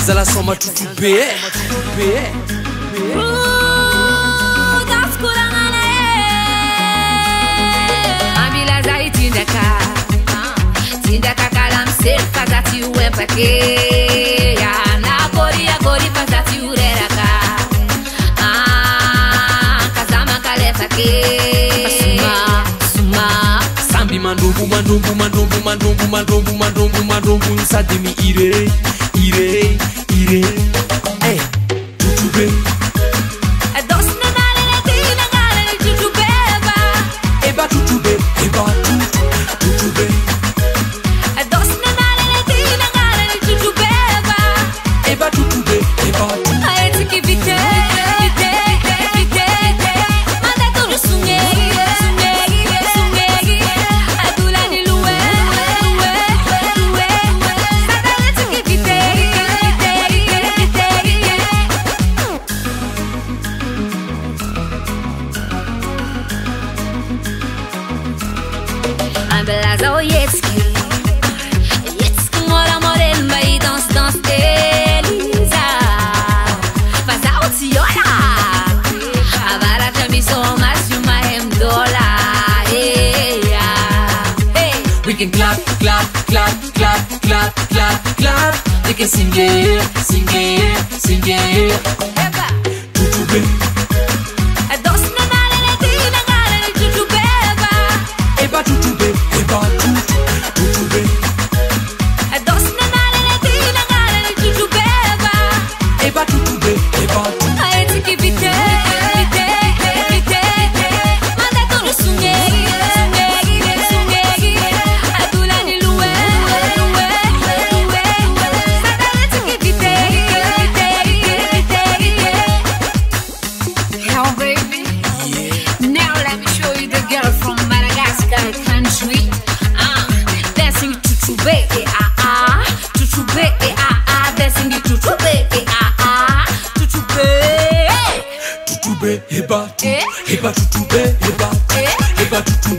Zala soma tutube Ambila zai tindaka kalam ser fazati uwe pake ya na gori fazati ureraka kazama kale pake suma sambi mandumbu nsadimi ire hey tutube Ambelazo Yetski mora morena e danse Elisa faz autiona agora já me sou mais de uma dola we can clap we can sing it tutube Heba tutube